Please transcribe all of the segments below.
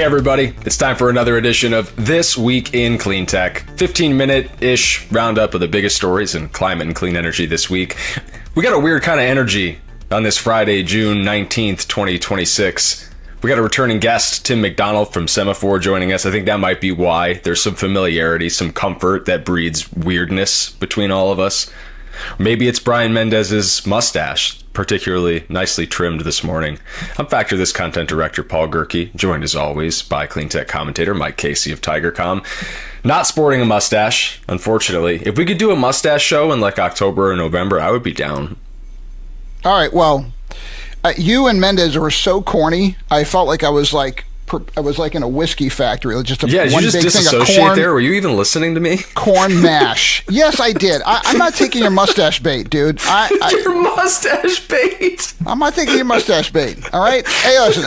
everybody, it's time for another edition of This Week in Cleantech. 15-minute-ish roundup of the biggest stories in climate and clean energy this week. We got a weird kind of energy on this Friday, June 19th, 2026. We got a returning guest, Tim McDonnell from Semafor, joining us. I think that might be why. There's some familiarity, some comfort that breeds weirdness between all of us. Maybe it's Brian Mendez's mustache, particularly nicely trimmed this morning. I'm Factor This content director Paul Gerke, joined as always by Cleantech commentator Mike Casey of Tigercomm. Not sporting a mustache, unfortunately. If we could do a mustache show in like October or November, I would be down. All right, well, you and Mendez were so corny. I felt like I was like in a whiskey factory. Just did you just disassociate corn, there? Were you even listening to me? Corn mash. Yes, I did. I'm not taking your mustache bait, dude. Your mustache bait? I'm not taking your mustache bait. All right? Hey, listen.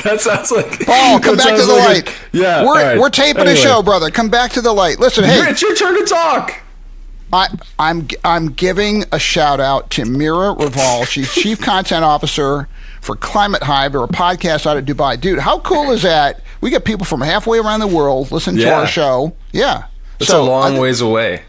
That sounds like... Paul, come back to the light. We're taping a show, brother. Come back to the light. Listen, hey. It's your turn to talk. I'm giving a shout out to Mira Raval. She's Chief Content Officer for Climate Hive, or a podcast out of Dubai. Dude, how cool is that? We get people from halfway around the world listening to our show. Yeah. It's a long ways away.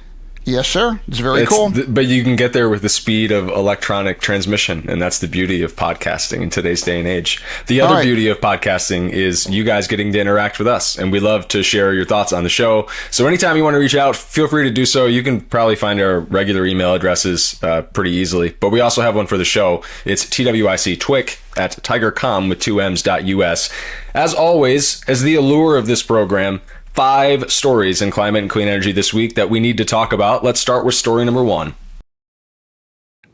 Yes, sir. It's very cool. But you can get there with the speed of electronic transmission, and that's the beauty of podcasting in today's day and age. The other beauty of podcasting is you guys getting to interact with us, and we love to share your thoughts on the show. So anytime you want to reach out, feel free to do so. You can probably find our regular email addresses pretty easily, but we also have one for the show. It's twictwick@tigercomm with 2ms.us. As always, as the allure of this program, 5 stories in climate and clean energy this week that we need to talk about. Let's start with story number 1.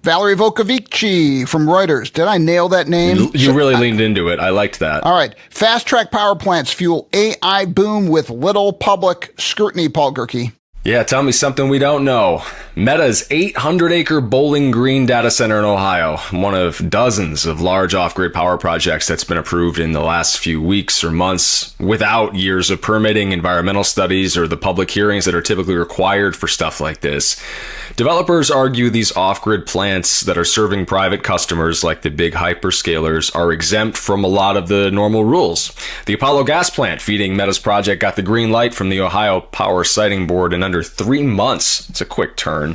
Valerie Volkovici from Reuters. Did I nail that name? You really leaned into it. I liked that. All right. Fast-track power plants fuel AI boom with little public scrutiny, Paul Gerke. Yeah, tell me something we don't know. Meta's 800-acre Bowling Green data center in Ohio, one of dozens of large off-grid power projects that's been approved in the last few weeks or months without years of permitting, environmental studies, or the public hearings that are typically required for stuff like this. Developers argue these off-grid plants that are serving private customers like the big hyperscalers are exempt from a lot of the normal rules. The Apollo gas plant feeding Meta's project got the green light from the Ohio Power Siting Board in under 3 months. It's a quick turn.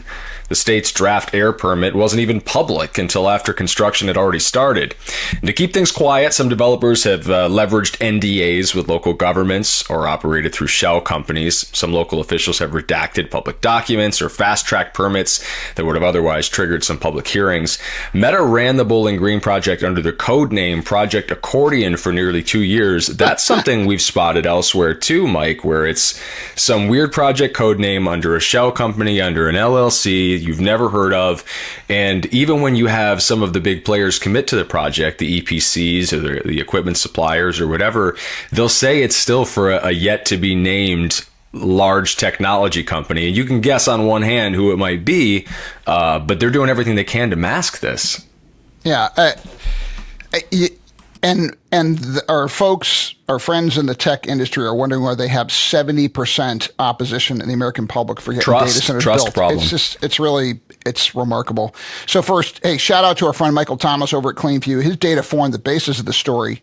The state's draft air permit wasn't even public until after construction had already started. And to keep things quiet, some developers have leveraged NDAs with local governments or operated through shell companies. Some local officials have redacted public documents or fast-tracked permits that would have otherwise triggered some public hearings. Meta ran the Bowling Green project under the code name Project Accordion for nearly 2 years. That's something we've spotted elsewhere too, Mike, where it's some weird project code name under a shell company, under an LLC you've never heard of. And even when you have some of the big players commit to the project, the EPCs or the equipment suppliers or whatever, they'll say it's still for a yet to be named large technology company. And you can guess on one hand who it might be, but they're doing everything they can to mask this. Yeah. Our folks, our friends in the tech industry are wondering why they have 70% opposition in the American public for getting data centers built. Problem. It's remarkable. So first, hey, shout out to our friend Michael Thomas over at CleanView. His data formed the basis of the story.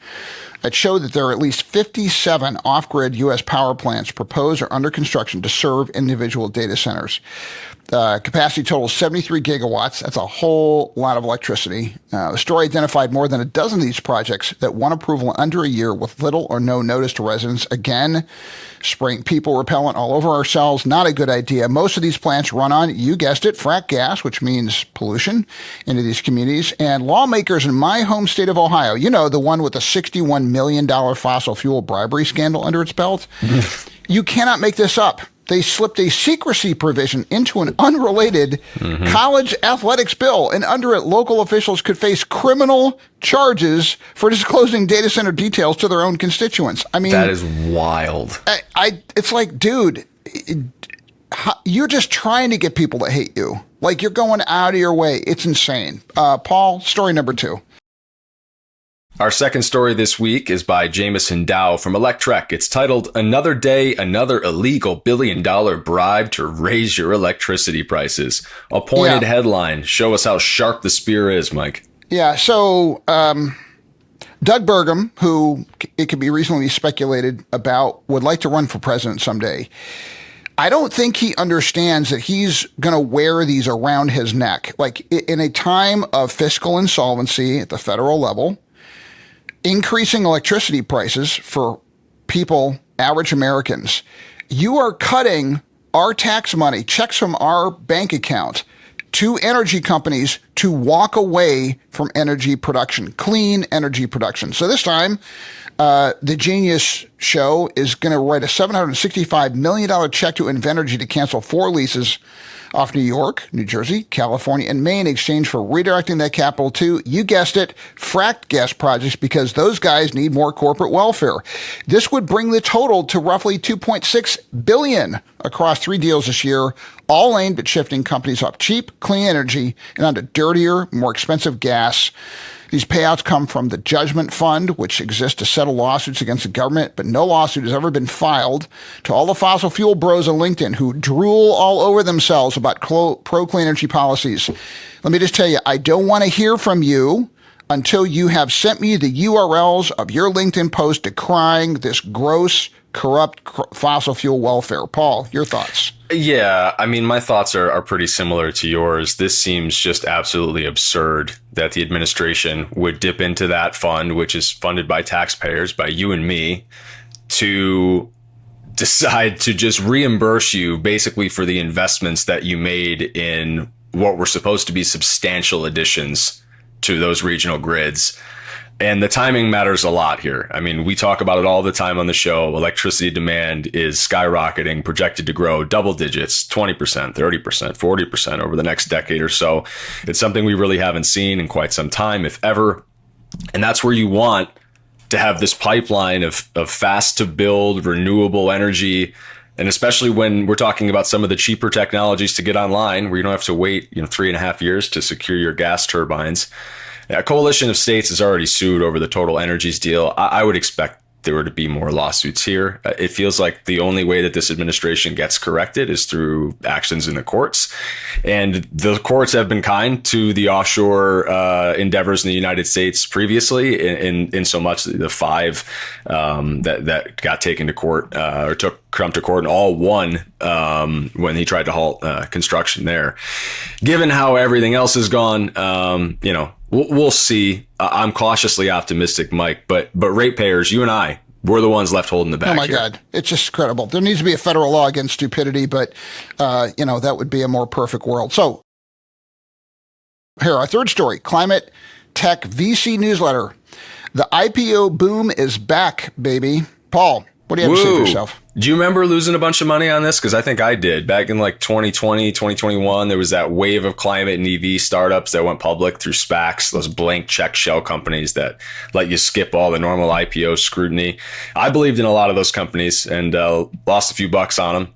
It showed that there are at least 57 off-grid U.S. power plants proposed or under construction to serve individual data centers. Capacity totals 73 gigawatts. That's a whole lot of electricity. The story identified more than a dozen of these projects that won approval in under a year with little or no notice to residents. Again, spraying people repellent all over ourselves, not a good idea. Most of these plants run on, you guessed it, frack gas, which means pollution into these communities. And lawmakers in my home state of Ohio, you know, the one with the $61 million fossil fuel bribery scandal under its belt, you cannot make this up. They slipped a secrecy provision into an unrelated college athletics bill, and under it, local officials could face criminal charges for disclosing data center details to their own constituents. I mean, that is wild. It's like, dude, you're just trying to get people to hate you. Like, you're going out of your way. It's insane. Paul, story number 2. Our second story this week is by Jameson Dow from Electrek. It's titled, "Another Day, Another Illegal Billion-Dollar Bribe to Raise Your Electricity Prices." A pointed headline. Show us how sharp the spear is, Mike. Yeah, so Doug Burgum, who it could be reasonably speculated about, would like to run for president someday. I don't think he understands that he's going to wear these around his neck. Like in a time of fiscal insolvency at the federal level, increasing electricity prices for people, average Americans, you are cutting our tax money, checks from our bank account to energy companies to walk away from energy production, clean energy production. So this time, the Genius Show is going to write a $765 million check to Invenergy to cancel 4 leases off New York, New Jersey, California, and Maine in exchange for redirecting that capital to, you guessed it, fracked gas projects because those guys need more corporate welfare. This would bring the total to roughly $2.6 billion across 3 deals this year, all aimed at shifting companies off cheap, clean energy and onto dirtier, more expensive gas. These payouts come from the Judgment Fund, which exists to settle lawsuits against the government, but no lawsuit has ever been filed, to all the fossil fuel bros on LinkedIn who drool all over themselves about pro-clean energy policies. Let me just tell you, I don't want to hear from you until you have sent me the URLs of your LinkedIn post decrying this gross, corrupt fossil fuel welfare. Paul, your thoughts? Yeah, I mean, my thoughts are pretty similar to yours. This seems just absolutely absurd that the administration would dip into that fund, which is funded by taxpayers, by you and me, to decide to just reimburse you basically for the investments that you made in what were supposed to be substantial additions to those regional grids. And the timing matters a lot here. I mean, we talk about it all the time on the show. Electricity demand is skyrocketing, projected to grow double digits, 20%, 30%, 40% over the next decade or so. It's something we really haven't seen in quite some time, if ever. And that's where you want to have this pipeline of fast to build renewable energy. And especially when we're talking about some of the cheaper technologies to get online, where you don't have to wait, 3.5 years to secure your gas turbines. A coalition of states has already sued over the Total Energies deal. I would expect there were to be more lawsuits here. It feels like the only way that this administration gets corrected is through actions in the courts. And the courts have been kind to the offshore endeavors in the United States previously, in so much the 5 that got taken to court or took Trump to court and all won when he tried to halt construction there. Given how everything else has gone, we'll see. I'm cautiously optimistic, Mike, but ratepayers, you and I, we're the ones left holding the bag. Oh my God. It's just incredible. There needs to be a federal law against stupidity, but, that would be a more perfect world. So here, our third story, Climate Tech VC newsletter. The IPO boom is back, baby. Paul, what do you have to say for yourself? Do you remember losing a bunch of money on this? Because I think I did. Back in like 2020, 2021, there was that wave of climate and EV startups that went public through SPACs, those blank check shell companies that let you skip all the normal IPO scrutiny. I believed in a lot of those companies and lost a few bucks on them.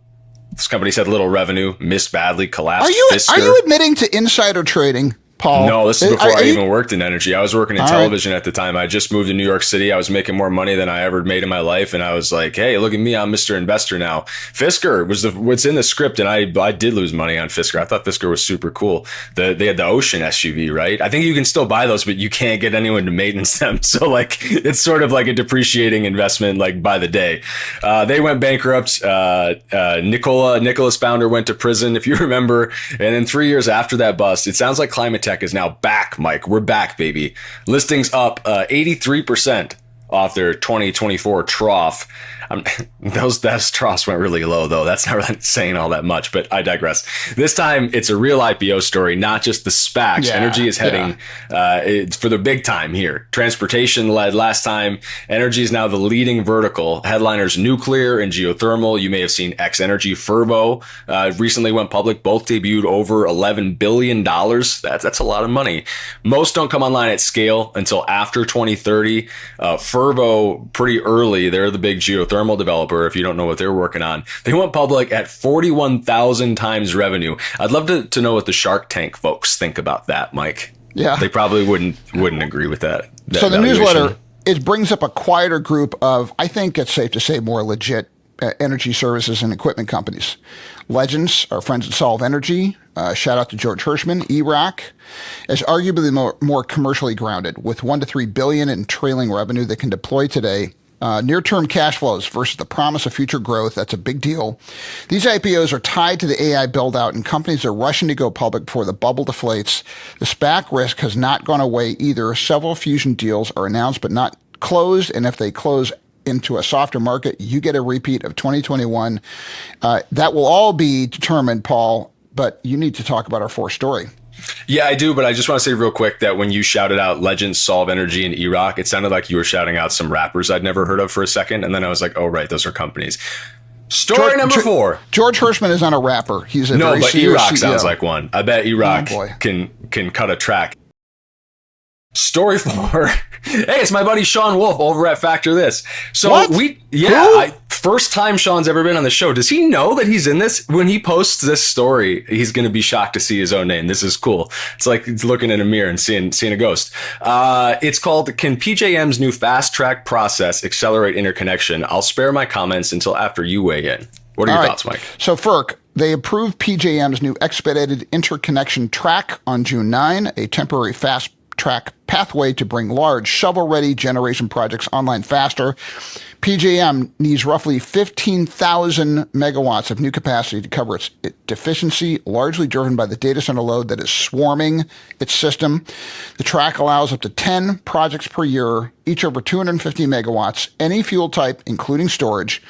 Those companies had little revenue, missed badly, collapsed. Are you admitting to insider trading, Paul? No, this is before I even worked in energy. I was working in television at the time. I just moved to New York City. I was making more money than I ever made in my life. And I was like, hey, look at me. I'm Mr. Investor now. Fisker was what's in the script. And I did lose money on Fisker. I thought Fisker was super cool. They had the Ocean SUV, right? I think you can still buy those, but you can't get anyone to maintenance them. So like, it's sort of like a depreciating investment, like by the day. They went bankrupt. Nikola's founder went to prison, if you remember. And then 3 years after that bust, it sounds like Climate Tech is now back, Mike. We're back, baby. Listings up 83% off their 2024 trough. Those troughs went really low, though. That's not really saying all that much, but I digress. This time, it's a real IPO story, not just the SPACs. Energy is heading for the big time here. Transportation led last time. Energy is now the leading vertical. Headliners nuclear and geothermal. You may have seen X Energy, Fervo recently went public. Both debuted over $11 billion. That's a lot of money. Most don't come online at scale until after 2030. Fervo, pretty early. They're the big geothermal developer. If you don't know what they're working on, they went public at 41,000 times revenue. I'd love to know what the Shark Tank folks think about that, Mike. Yeah, they probably wouldn't agree with that. So the newsletter, it brings up a quieter group of, I think it's safe to say, more legit energy services and equipment companies. Legends, our friends at Solve Energy, shout out to George Hirschman, E-Rock, is arguably more commercially grounded with 1 to 3 billion in trailing revenue that can deploy today. Near-term cash flows versus the promise of future growth. That's a big deal. These IPOs are tied to the AI build-out, and companies are rushing to go public before the bubble deflates. The SPAC risk has not gone away either. Several fusion deals are announced but not closed, and if they close into a softer market, you get a repeat of 2021. That will all be determined, Paul, but you need to talk about our fourth story. Yeah, I do, but I just want to say real quick that when you shouted out Legends, Solve Energy, and E-Rock, it sounded like you were shouting out some rappers I'd never heard of for a second, and then I was like, oh, right, those are companies. Story number 4. George Hirschman is not a rapper. He's a no, very but serious E-Rock CEO. sounds like one. I bet E-Rock can cut a track. Story 4. Hey, it's my buddy Sean Wolf over at Factor This. So what? First time Sean's ever been on the show. Does he know that he's in this? When he posts this story, he's going to be shocked to see his own name. This is cool. It's like looking in a mirror and seeing a ghost. It's called, Can PJM's new fast track process accelerate interconnection? I'll spare my comments until after you weigh in. What are your thoughts, Mike? So FERC, they approved PJM's new expedited interconnection track on June 9, a temporary fast track pathway to bring large shovel-ready generation projects online faster. PJM needs roughly 15,000 megawatts of new capacity to cover its deficiency, largely driven by the data center load that is swarming its system. The track allows up to 10 projects per year, each over 250 megawatts, any fuel type, including storage.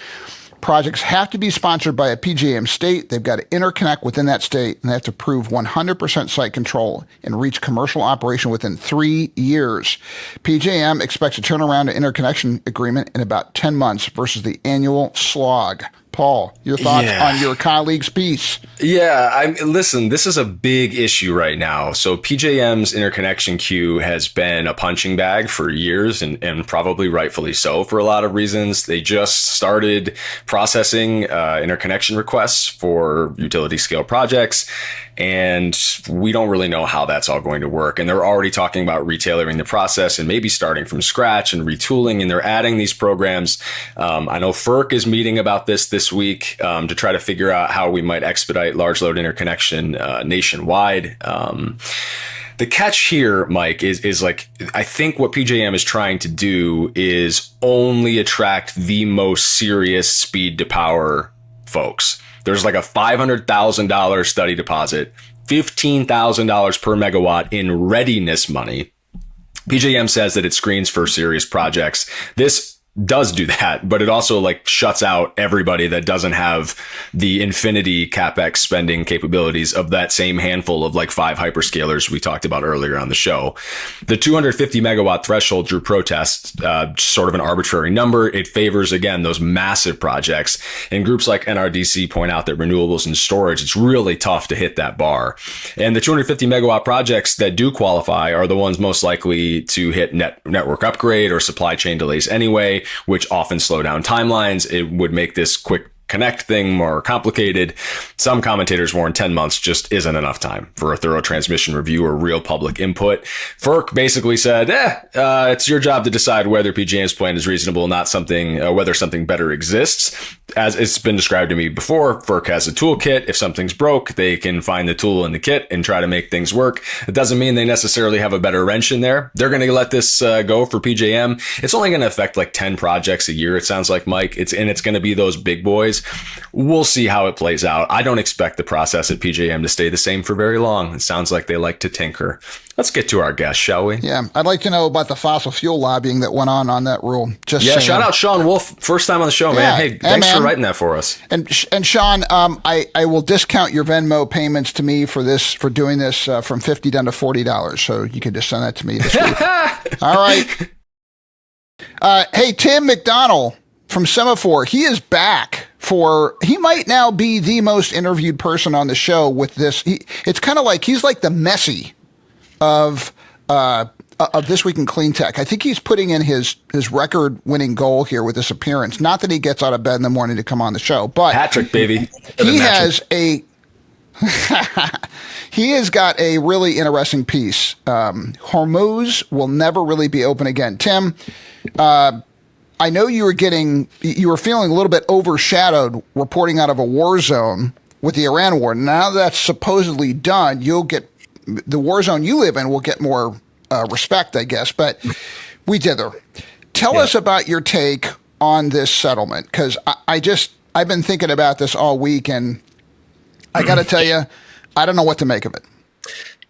Projects have to be sponsored by a PJM state. They've got to interconnect within that state, and they have to prove 100% site control and reach commercial operation within 3 years. PJM expects to turn around an interconnection agreement in about 10 months versus the annual slog. Paul, your thoughts on your colleague's piece? Yeah, listen, this is a big issue right now. So PJM's interconnection queue has been a punching bag for years, and probably rightfully so for a lot of reasons. They just started processing interconnection requests for utility scale projects, and we don't really know how that's all going to work. And they're already talking about retailoring the process and maybe starting from scratch and retooling, and they're adding these programs. I know FERC is meeting about this week to try to figure out how we might expedite large load interconnection nationwide. The catch here, Mike, is like, I think what PJM is trying to do is only attract the most serious speed to power folks. There's like a $500,000 study deposit, $15,000 per megawatt in readiness money. PJM says that it screens for serious projects. This does do that, but it also like shuts out everybody that doesn't have the infinity capex spending capabilities of that same handful of like 5 hyperscalers we talked about earlier on the show. The 250 megawatt threshold drew protests, sort of an arbitrary number. It favors, again, those massive projects, and groups like NRDC point out that renewables and storage, it's really tough to hit that bar. And the 250 megawatt projects that do qualify are the ones most likely to hit network upgrade or supply chain delays anyway, which often slow down timelines. It would make this quick connect thing more complicated. Some commentators warn 10 months just isn't enough time for a thorough transmission review or real public input. FERC basically said, it's your job to decide whether PJM's plan is reasonable, not something, whether something better exists. As it's been described to me before, FERC has a toolkit. If something's broke, they can find the tool in the kit and try to make things work. It doesn't mean they necessarily have a better wrench in there. They're going to let this go for PJM. It's only going to affect like 10 projects a year, it sounds like, Mike. It's going to be those big boys. We'll see how it plays out. I don't expect the process at PJM to stay the same for very long. It sounds like they like to tinker. Let's get to our guest, shall we? Yeah, I'd like to know about the fossil fuel lobbying that went on that rule. Just saying. Shout out Sean Wolf, first time on the show, man. Hey, thanks for writing that for us. And Sean, I will discount your Venmo payments to me for doing this from $50 down to $40. So you can just send that to me this week. All right. Hey, Tim McDonnell from Semafor, he is back he might now be the most interviewed person on the show with this. It's kind of like he's like the Messi of This Week in Cleantech. I think he's putting in his record-winning goal here with this appearance. Not that he gets out of bed in the morning to come on the show, but hat-trick, baby. He has got a really interesting piece. Hormuz will never really be open again. Tim, I know you were feeling a little bit overshadowed reporting out of a war zone with the Iran war. Now that's supposedly done, the war zone you live in will get more respect, I guess. But we dither. Tell us about your take on this settlement, because I've been thinking about this all week, and I got to tell you, I don't know what to make of it.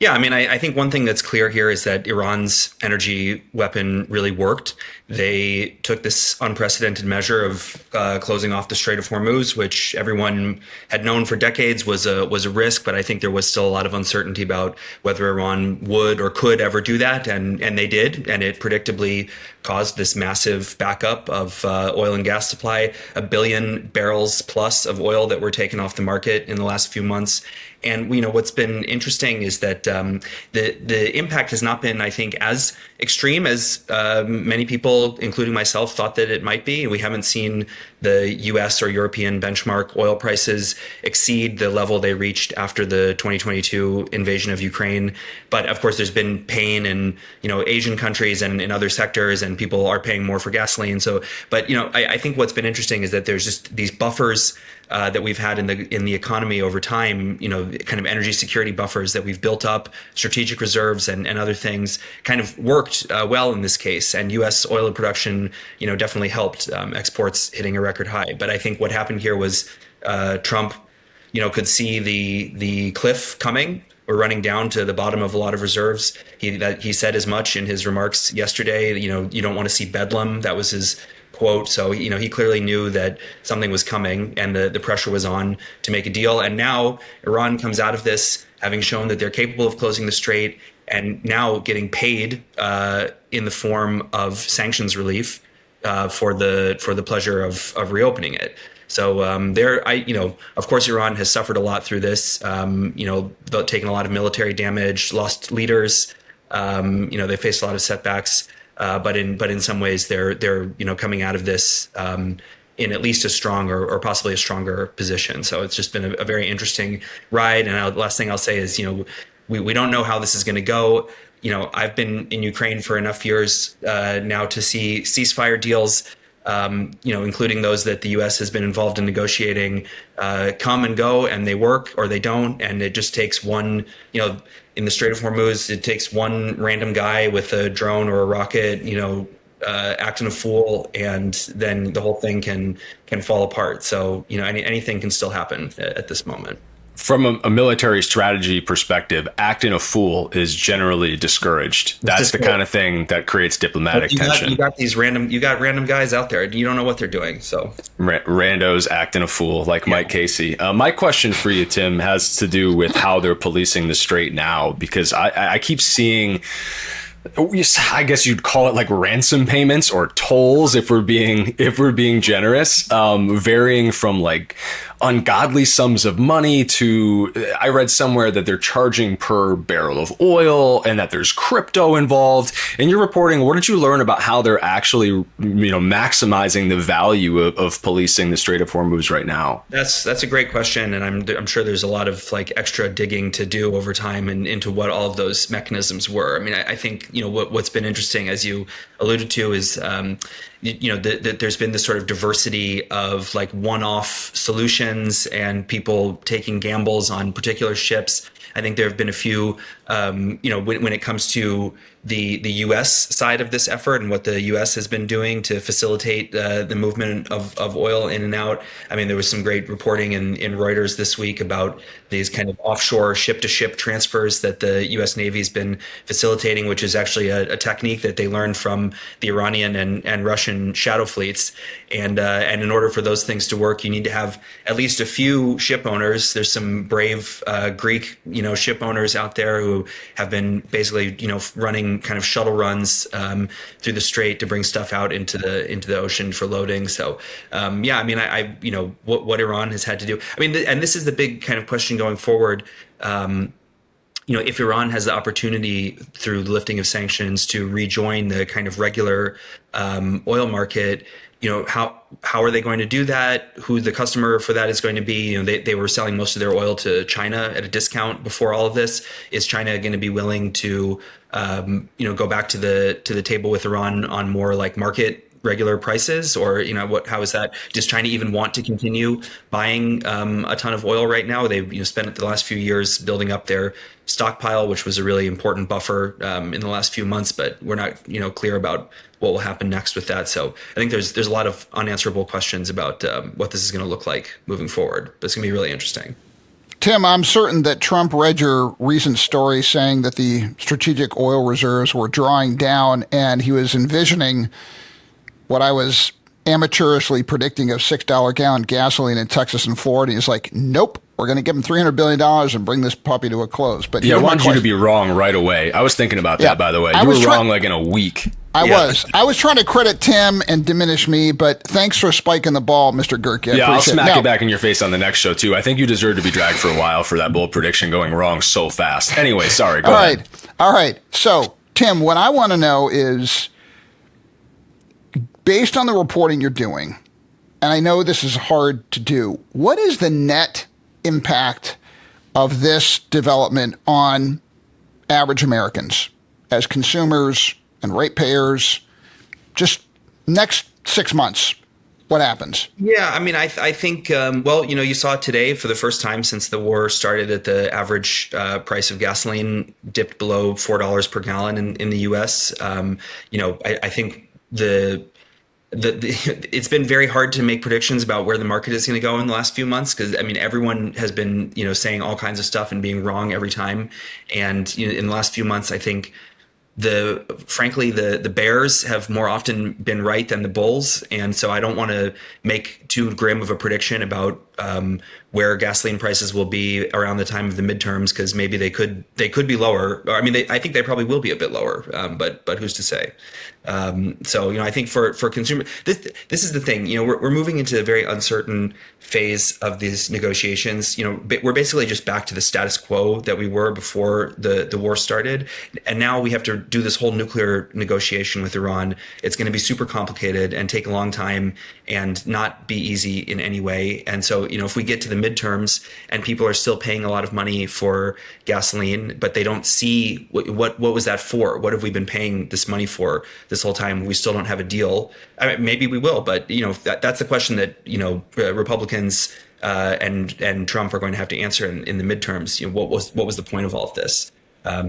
Yeah, I mean, I think one thing that's clear here is that Iran's energy weapon really worked. They took this unprecedented measure of closing off the Strait of Hormuz, which everyone had known for decades was a risk, but I think there was still a lot of uncertainty about whether Iran would or could ever do that, and they did, and it predictably caused this massive backup of oil and gas supply, 1 billion barrels plus of oil that were taken off the market in the last few months. And what's been interesting is that the impact has not been, I think, as extreme as many people, including myself, thought that it might be. We haven't seen the U.S. or European benchmark oil prices exceed the level they reached after the 2022 invasion of Ukraine. But of course, there's been pain in Asian countries and in other sectors, and people are paying more for gasoline. So, but I think what's been interesting is that there's just these buffers that we've had in the economy over time, kind of energy security buffers that we've built up, strategic reserves and other things kind of worked well in this case. And U.S. oil production, definitely helped, exports hitting a record high. But I think what happened here was Trump, could see the cliff coming. We're running down to the bottom of a lot of reserves. He said as much in his remarks yesterday. You don't want to see bedlam. That was his quote. So, he clearly knew that something was coming and the pressure was on to make a deal. And now Iran comes out of this having shown that they're capable of closing the strait and now getting paid in the form of sanctions relief for the pleasure of reopening it. So of course, Iran has suffered a lot through this, taken a lot of military damage, lost leaders, they faced a lot of setbacks. But in some ways they're coming out of this in at least a strong or possibly a stronger position. So it's just been a very interesting ride. And the last thing I'll say is we don't know how this is going to go. I've been in Ukraine for enough years now to see ceasefire deals, including those that the U.S. has been involved in negotiating, come and go, and they work or they don't. And it just takes one, in the Strait of Hormuz, it takes one random guy with a drone or a rocket, acting a fool, and then the whole thing can fall apart. So, anything can still happen at this moment. From a military strategy perspective, acting a fool is generally discouraged. That's the kind of thing that creates diplomatic tension. You got random guys out there. You don't know what they're doing. So randos acting a fool like Mike Casey. My question for you, Tim, has to do with how they're policing the strait now, because I keep seeing, I guess you'd call it like ransom payments or tolls if we're being generous, varying from like ungodly sums of money to, I read somewhere that they're charging per barrel of oil and that there's crypto involved. And you're reporting, what did you learn about how they're actually, maximizing the value of policing the Strait of Hormuz right now? That's a great question. And I'm sure there's a lot of like extra digging to do over time and into what all of those mechanisms were. I mean, I think, what's been interesting, as you alluded to, is, there's been this sort of diversity of like one-off solutions and people taking gambles on particular ships. I think there have been a few, when it comes to the U.S. side of this effort and what the U.S. has been doing to facilitate the movement of oil in and out. I mean, there was some great reporting in Reuters this week about these kind of offshore ship-to-ship transfers that the U.S. Navy has been facilitating, which is actually a technique that they learned from the Iranian and Russian shadow fleets. And in order for those things to work, you need to have at least a few ship owners. There's some brave Greek, ship owners out there who have been basically, running kind of shuttle runs through the strait to bring stuff out into the ocean for loading. So, what Iran has had to do. I mean, and this is the big kind of question going forward. If Iran has the opportunity through the lifting of sanctions to rejoin the kind of regular oil market, how are they going to do that? Who the customer for that is going to be? They were selling most of their oil to China at a discount before all of this. Is China going to be willing to, go back to the table with Iran on more like market regular prices, or how is that? Does China even want to continue buying a ton of oil right now? They've spent the last few years building up their stockpile, which was a really important buffer in the last few months, but we're not clear about what will happen next with that. So I think there's a lot of unanswerable questions about what this is going to look like moving forward. But it's going to be really interesting. Tim, I'm certain that Trump read your recent story saying that the strategic oil reserves were drawing down, and he was envisioning what I was amateurishly predicting of $6 a gallon gasoline in Texas and Florida. He's like, nope, we're going to give him $300 billion and bring this puppy to a close. But I wanted you to be wrong right away. I was thinking about that, by the way. You were wrong like in a week. I was trying to credit Tim and diminish me, but thanks for spiking the ball, Mr. Gerke. I'll smack it back in your face on the next show, too. I think you deserve to be dragged for a while for that bold prediction going wrong so fast. Anyway, sorry, go ahead. All right. So, Tim, what I want to know is, based on the reporting you're doing, and I know this is hard to do, what is the net impact of this development on average Americans as consumers and ratepayers? Just next 6 months, what happens? Yeah, I mean, I think, you saw today for the first time since the war started that the average price of gasoline dipped below $4 per gallon in the U.S. I think it's been very hard to make predictions about where the market is going to go in the last few months, because everyone has been saying all kinds of stuff and being wrong every time. And in the last few months, I think frankly the bears have more often been right than the bulls, and so I don't want to make too grim of a prediction about where gasoline prices will be around the time of the midterms, because maybe they could be lower. I mean, I think they probably will be a bit lower, but who's to say? I think for consumers, this is the thing. We're moving into a very uncertain phase of these negotiations. We're basically just back to the status quo that we were before the war started, and now we have to do this whole nuclear negotiation with Iran. It's going to be super complicated and take a long time and not be easy in any way. And so, if we get to the midterms and people are still paying a lot of money for gasoline, but they don't see what was that for? What have we been paying this money for this whole time? We still don't have a deal. I mean, maybe we will, but that's the question that Republicans and Trump are going to have to answer in the midterms. What was the point of all of this?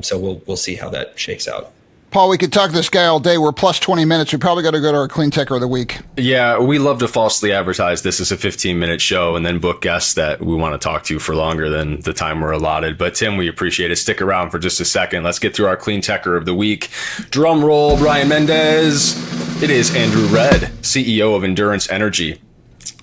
So we'll see how that shakes out. Paul, we could talk to this guy all day. We're plus 20 minutes. We probably got to go to our Cleantecher of the week. Yeah, we love to falsely advertise this as a 15-minute show and then book guests that we want to talk to for longer than the time we're allotted. But Tim, we appreciate it. Stick around for just a second. Let's get through our Cleantecher of the week. Drum roll, Brian Mendez. It is Andrew Red, CEO of Endurance Energy.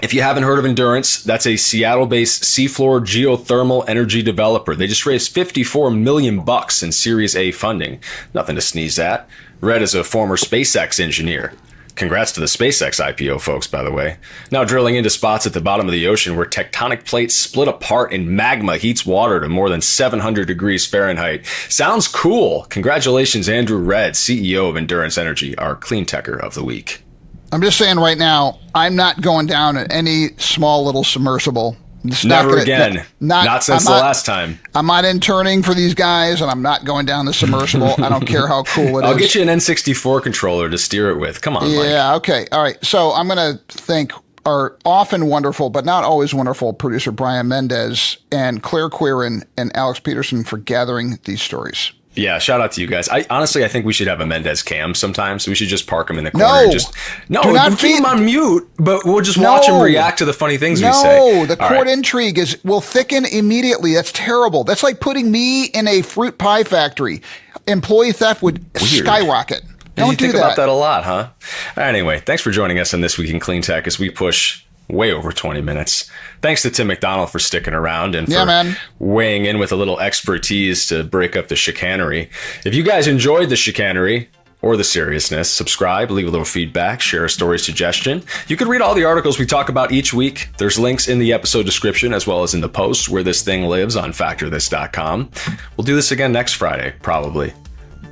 If you haven't heard of Endurance, that's a Seattle-based seafloor geothermal energy developer. They just raised $54 million in Series A funding. Nothing to sneeze at. Red is a former SpaceX engineer. Congrats to the SpaceX IPO, folks, by the way. Now drilling into spots at the bottom of the ocean where tectonic plates split apart and magma heats water to more than 700 degrees Fahrenheit. Sounds cool. Congratulations, Andrew Red, CEO of Endurance Energy, our Cleantecher of the week. I'm just saying right now, I'm not going down at any small little submersible. Never again. Not since the last time. I'm not interning for these guys, and I'm not going down the submersible. I don't care how cool it is. I'll get you an N64 controller to steer it with. Come on, yeah, Mike. Okay. All right. So I'm going to thank our often wonderful, but not always wonderful producer, Brian Mendez, and Claire Quirin and Alex Peterson for gathering these stories. Yeah, shout out to you guys. I think we should have a Mendez cam sometimes. We should just park him in the corner. No, do not keep him on mute, but we'll just watch him react to the funny things we say. No, the court intrigue will thicken immediately. That's terrible. That's like putting me in a fruit pie factory. Employee theft would skyrocket. Don't do that. You think about that a lot, huh? Anyway, thanks for joining us on This Week in Cleantech as we push way over 20 minutes. Thanks to Tim McDonnell for sticking around and for weighing in with a little expertise to break up the chicanery. If you guys enjoyed the chicanery or the seriousness, subscribe, leave a little feedback, share a story suggestion. You can read all the articles we talk about each week. There's links in the episode description as well as in the post where this thing lives on factorthis.com. We'll do this again next Friday, probably.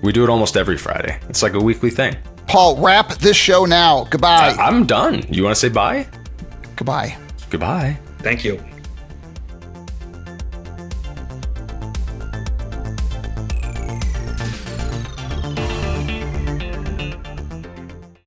We do it almost every Friday. It's like a weekly thing. Paul, wrap this show now. Goodbye. I'm done. You want to say bye? Goodbye. Goodbye. Thank you.